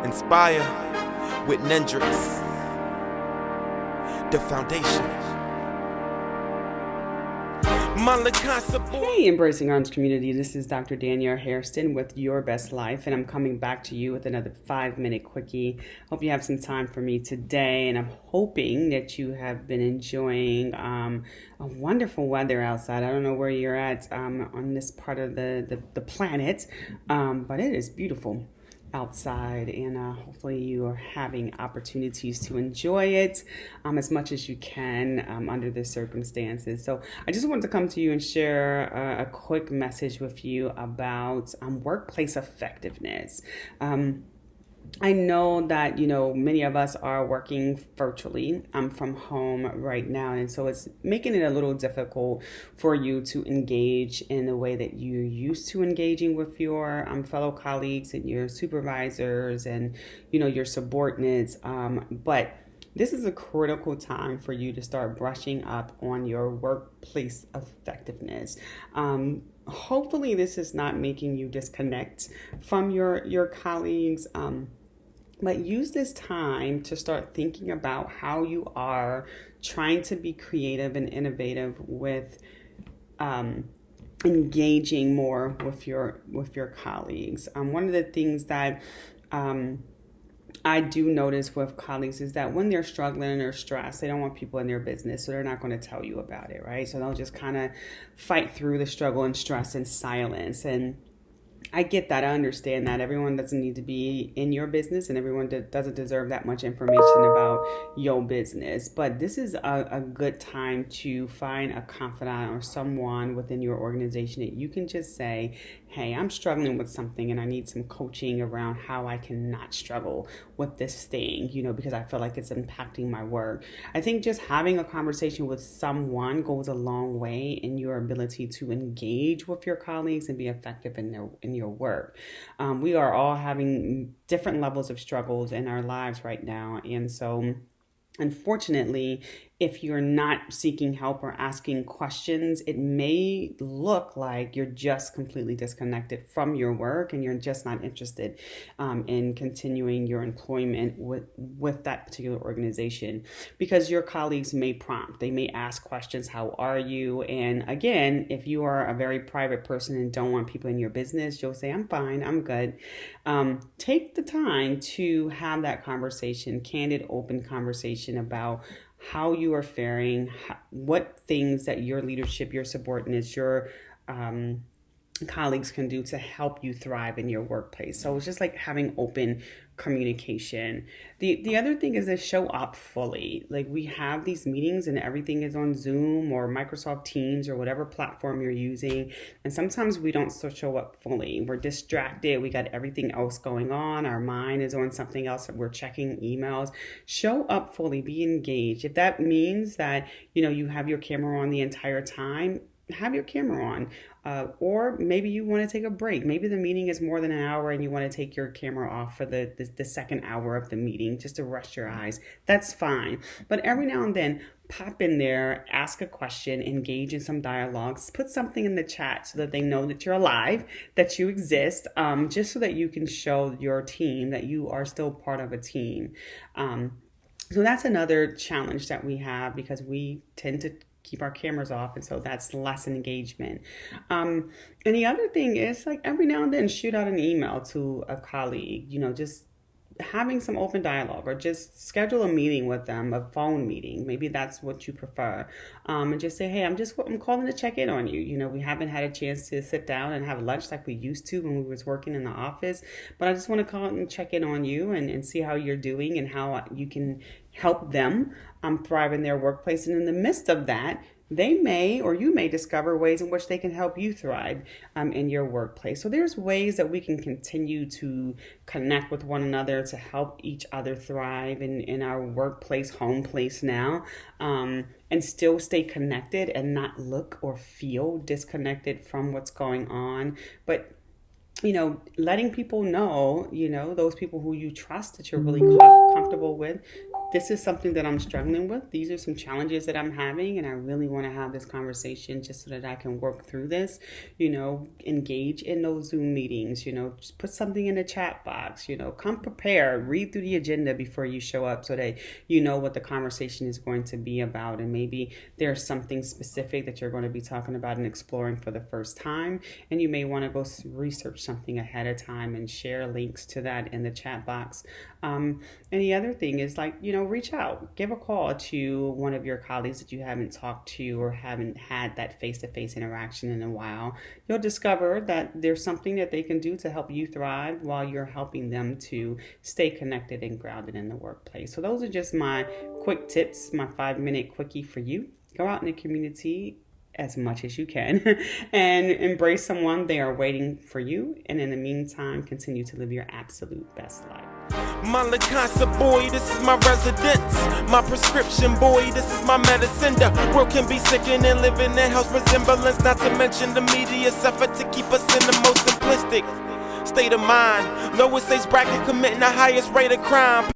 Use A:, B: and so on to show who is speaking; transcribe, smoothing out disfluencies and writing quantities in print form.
A: Inspire with Nendrix, the foundation.
B: Hey, Embracing Arms community, this is Dr. Danielle Hairston with Your Best Life, and I'm coming back to you with another 5-minute quickie. Hope you have some time for me today, and I'm hoping that you have been enjoying a wonderful weather outside. I don't know where you're at on this part of the planet, but it is beautiful outside, and hopefully you are having opportunities to enjoy it as much as you can under the circumstances. So I just wanted to come to you and share a quick message with you about workplace effectiveness. I know that, many of us are working virtually from home right now. And so it's making it a little difficult for you to engage in the way that you're used to engaging with your fellow colleagues and your supervisors and, your subordinates. But this is a critical time for you to start brushing up on your workplace effectiveness. Hopefully this is not making you disconnect from your colleagues. But use this time to start thinking about how you are trying to be creative and innovative with engaging more with your colleagues. One of the things that I do notice with colleagues is that when they're struggling and they're stressed, they don't want people in their business, so they're not going to tell you about it, right? So they'll just kind of fight through the struggle and stress in silence. And I get that. I understand that. Everyone doesn't need to be in your business, and everyone doesn't deserve that much information about your business. But this is a good time to find a confidant or someone within your organization that you can just say, hey, I'm struggling with something and I need some coaching around how I can not struggle with this thing, because I feel like it's impacting my work. I think just having a conversation with someone goes a long way in your ability to engage with your colleagues and be effective in your work. We are all having different levels of struggles in our lives right now. And so unfortunately, if you're not seeking help or asking questions, it may look like you're just completely disconnected from your work and you're just not interested in continuing your employment with that particular organization, because your colleagues may prompt, they may ask questions, how are you? And again, if you are a very private person and don't want people in your business, you'll say, I'm fine, I'm good. Take the time to have that conversation, candid, open conversation about how you are faring, what things that your leadership, your subordinates, your colleagues can do to help you thrive in your workplace. So it's just like having open communication. The other thing is to show up fully. Like, we have these meetings and everything is on Zoom or Microsoft Teams or whatever platform you're using. And sometimes we don't show up fully. We're distracted. We got everything else going on. Our mind is on something else. We're checking emails. Show up fully. Be engaged. If that means that, you have your camera on the entire time, have your camera on. Or maybe you want to take a break. Maybe the meeting is more than an hour and you want to take your camera off for the second hour of the meeting just to rest your eyes. That's fine. But every now and then, pop in there, ask a question, engage in some dialogues, put something in the chat so that they know that you're alive, that you exist, just so that you can show your team that you are still part of a team. So that's another challenge that we have, because we tend to keep our cameras off, and so that's less engagement. And the other thing is, like, every now and then shoot out an email to a colleague, just having some open dialogue, or just schedule a meeting with them, a phone meeting. Maybe that's what you prefer. And just say, hey, I'm calling to check in on you. We haven't had a chance to sit down and have lunch like we used to when we was working in the office, but I just want to call and check in on you and see how you're doing and how you can help them thrive in their workplace. And in the midst of that, they may, or you may, discover ways in which they can help you thrive in your workplace. So there's ways that we can continue to connect with one another to help each other thrive in our workplace, home place now, and still stay connected and not look or feel disconnected from what's going on. But letting people know, those people who you trust, that you're really comfortable with, this is something that I'm struggling with. These are some challenges that I'm having, and I really want to have this conversation just so that I can work through this. Engage in those Zoom meetings. Just put something in the chat box. Come prepared. Read through the agenda before you show up so that you know what the conversation is going to be about, and maybe there's something specific that you're going to be talking about and exploring for the first time, and you may want to go research something ahead of time and share links to that in the chat box. And the other thing is reach out, give a call to one of your colleagues that you haven't talked to or haven't had that face-to-face interaction in a while. You'll discover that there's something that they can do to help you thrive while you're helping them to stay connected and grounded in the workplace. So those are just my quick tips, my 5-minute quickie for you. Go out in the community as much as you can and embrace someone. They are waiting for you. And in the meantime, continue to live your absolute best life.
A: My La Casa boy, this is my residence. My prescription boy, this is my medicine. The world can be sickening, living in house resemblance. Not to mention the media's effort to keep us in the most simplistic state of mind. Lowest age bracket committing the highest rate of crime.